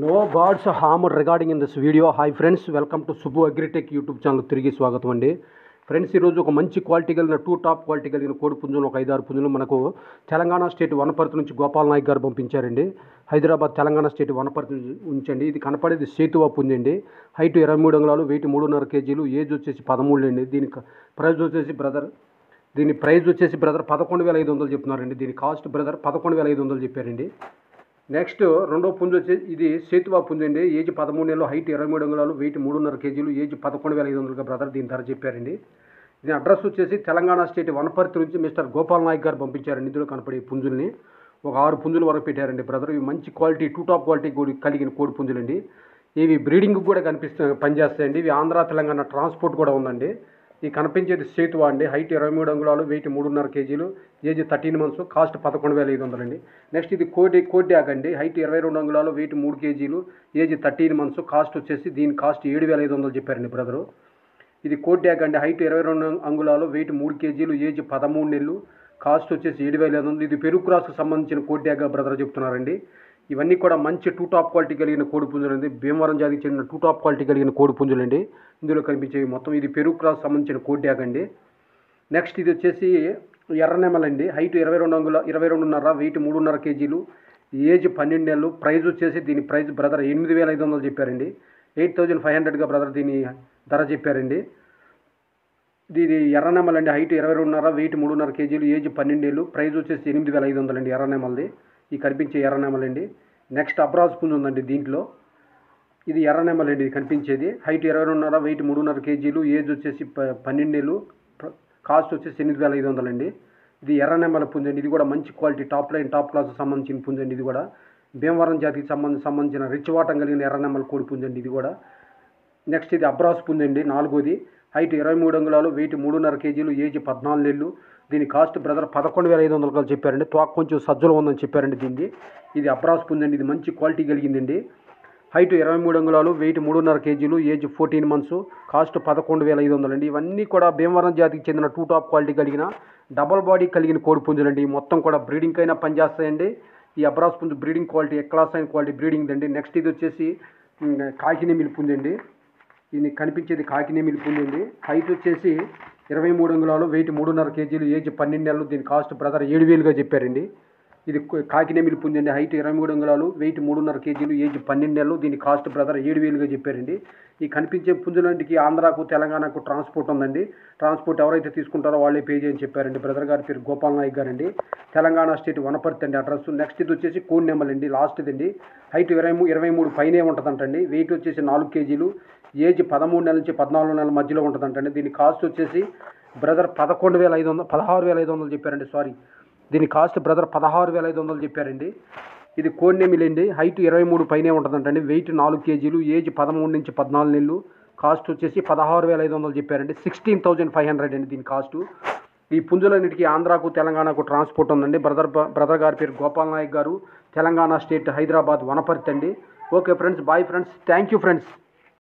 No birds harm regarding in this video. Hi friends, welcome to Subbu Agritech YouTube channel. తిరిగి స్వాగతం అండి. Friends, ఈరోజు ఒక మంచి క్వాలిటీ కలిగిన టాప్ క్వాలిటీ కలిగిన కోడి పుంజులు ఒక 5-6 పుంజులు మనకు తెలంగాణ స్టేట్ వనపర్తి నుంచి గోపాల్ నాయక్ గారు పంపించారండి. హైదరాబాద్ తెలంగాణ స్టేట్ వనపర్తి ఉంచండి. ఇది కనపడేది సేతువా పుంజండి. హైట్ 23 అంగుళాలు, వెయిట్ 3.5 కేజీలు, ఏజ్ వచ్చేసి 13 అండి. దీనికి ప్రైస్ వచ్చేసి బ్రదర్ 11,500 చెప్తున్నారండి. దీని కాస్ట్ బ్రదర్ 11,500 చెప్పారండి. నెక్స్ట్ రెండో పుంజు వచ్చి ఇది సేతువా పుంజు అండి. ఏజ్ 13 నెలలు, హైట్ 23 అంగుళాలు, వెయిట్ 3.5 కేజీలు, ఏజ్ 11,500 బ్రదర్ దీని ధర చెప్పారండి. దీని అడ్రస్ వచ్చేసి తెలంగాణ స్టేట్ వనపర్తి నుంచి మిస్టర్ గోపాల్ నాయక్ గారు పంపించారండి. ఇందులో కనపడే పుంజుల్ని ఒక 6 పుంజుల వరకు పెట్టారండి బ్రదర్. ఇవి మంచి క్వాలిటీ టాప్ క్వాలిటీ కలిగిన కోడి పుంజులండి. ఇవి బ్రీడింగ్ కూడా పనిచేస్తాయండి. ఇవి ఆంధ్ర తెలంగాణ ట్రాన్స్పోర్ట్ కూడా ఉందండి. ఈ కనిపించేది సేతువా అండి. హైట్ 23 అంగుళాలు, వెయిట్ 3.5 కేజీలు, ఏజ్ 13 మంత్స్, కాస్ట్ 11,500 అండి. నెక్స్ట్ ఇది కోడ్యాగ్ అండి. హైట్ 22 అంగుళాలు, వెయిట్ 3 కేజీలు, ఏజ్ 13 మంత్స్, కాస్ట్ వచ్చేసి దీని కాస్ట్ 7,500 చెప్పారండి బ్రదరు. ఇది కోడ్యాగ్ అండి. హైట్ 22 అంగుళాలు, వెయిట్ 3 కేజీలు, ఏజ్ 13 నెలలు, కాస్ట్ వచ్చేసి 7,500. ఇది పెరుగు క్రాస్కు సంబంధించిన కోడ్యాగ్ బ్రదర్ చెప్తున్నారండి. ఇవన్నీ కూడా మంచి టాప్ క్వాలిటీ కలిగిన కోడి పుంజులండి. భీమవరం జాతికి చెందిన టాప్ క్వాలిటీ కలిగిన కోడి పుంజులండి. ఇందులో కనిపించేవి మొత్తం ఇది పెరుగు క్రాస్ సంబంధించిన కోడ్యాగ్ అండి. నెక్స్ట్ ఇది వచ్చేసి ఎర్రనెమలండి. హైట్ 22.5, వెయిట్ 3.5 కేజీలు, ఏజ్ 12 నెలలు, ప్రైజ్ వచ్చేసి దీని ప్రైజ్ బ్రదర్ 8,500 చెప్పారండి. 8,500గా బ్రదర్ దీని ధర చెప్పారండి. ఇది ఎర్రనెమలండి. హైట్ 22.5, వెయిట్ 3.5 కేజీలు, ఏజ్ 12 ఏళ్ళు, ప్రైజ్ వచ్చేసి 8,500 అండి ఎర్రనెమల్ది. ఈ కనిపించే ఎర్రనెమలండి. నెక్స్ట్ అబ్రాజ్ పుంజు ఉందండి దీంట్లో. ఇది ఎర్రనెమలండి. ఇది కనిపించేది హైట్ 22.5, వెయిట్ 3.5 కేజీలు, ఏజ్ వచ్చేసి 12 ఏళ్ళు, కాస్ట్ వచ్చేసి 8,500 అండి. ఇది ఎర్రనెమల పుంజండి. ఇది కూడా మంచి క్వాలిటీ టాప్ క్లాస్ సంబంధించిన పుంజండి. ఇది కూడా భీమవరం జాతికి సంబంధించిన రిచ్ వాటం కలిగిన ఎర్రనెమల కోడి పుంజండి ఇది కూడా. నెక్స్ట్ ఇది అబ్రాజ్ పుంజండి. 4వది. హైట్ 23 అంగుళాలు, వెయిట్ 3.5 కేజీలు, ఏజ్ 14 ఏళ్ళు, దీని కాస్ట్ బ్రదర్ 11,500 చెప్పారండి. తోక కొంచెం సజ్జలో ఉందని చెప్పారండి దీన్ని. ఇది అబ్రాజ్ పుంజండి. ఇది మంచి క్వాలిటీ కలిగిందండి. హైట్ 23 అంగుళాలు, వెయిట్ 3.5 కేజీలు, ఏజ్ 14 మంత్స్, కాస్ట్ 11,500 అండి. ఇవన్నీ కూడా భీమవరం జాతికి చెందిన టాప్ క్వాలిటీ కలిగిన డబల్ బాడీ కలిగిన కోడి పుంజులండి. మొత్తం కూడా బ్రీడింగ్ అయినా పనిచేస్తాయండి. ఈ అబ్రాజ్ పుంజు బ్రీడింగ్ క్వాలిటీ క్లాస్ అయిన క్వాలిటీ బ్రీడింగ్ అండి. నెక్స్ట్ ఇది వచ్చేసి కాకినేమిలి పుంజండి. ఇది కనిపించేది కాకినేమిలి పుంజండి. హైట్ వచ్చేసి 23 అంగుళాలు, వెయిట్ 3.5 కేజీలు, ఏజ్ 12 నెలలు, దీని కాస్ట్ బ్రదర్ 7,000గా చెప్పారండి. ఇది కాకినేమిలి పుంజండి. హైట్ 23 అంగుళాలు, వెయిట్ 3.5 కేజీలు, ఏజ్ 12 నెలలు, దీని కాస్ట్ బ్రదర్ 7,000గా చెప్పారండి. ఈ కనిపించే పుంజులంటికి ఆంధ్రాకు తెలంగాణకు ట్రాన్స్పోర్ట్ ఉందండి. ట్రాన్స్పోర్ట్ ఎవరైతే తీసుకుంటారో వాళ్ళే పే చేయని చెప్పారండి. బ్రదర్ గారి పేరు గోపాల్ నాయక్ గారండి. తెలంగాణ స్టేట్ వనపర్తి అండి అడ్రస్. నెక్స్ట్ ఇది వచ్చేసి కోడినెమల్ అండి. లాస్ట్ ఇదండి. హైట్ 23 పైనే ఉంటుందంటండి. వెయిట్ వచ్చేసి 4 కేజీలు, ఏజ్ 13 నెలల నుంచి 14 నెలల మధ్యలో ఉంటుందంటండి. దీని కాస్ట్ వచ్చేసి బ్రదర్ 16,500 చెప్పారండి. దీని కాస్ట్ బ్రదర్ 16,500 చెప్పారండి. ఇది కోడినెమిలి అండి. హైట్ 23 పైనే ఉంటుందంటండి. వెయిట్ 4 కేజీలు, ఏజ్ 13 నుంచి 14 నెలలు, కాస్ట్ వచ్చేసి 16,500 చెప్పారండి. 16,500 అండి దీని కాస్టు. ఈ పుంజులన్నిటికీ ఆంధ్రాకు తెలంగాణకు ట్రాన్స్పోర్ట్ ఉందండి. బ్రదర్ గారి పేరు గోపాల్ నాయక్ గారు, తెలంగాణ స్టేట్ హైదరాబాద్ వనపర్తి అండి. Okay friends, bye friends, thank you friends.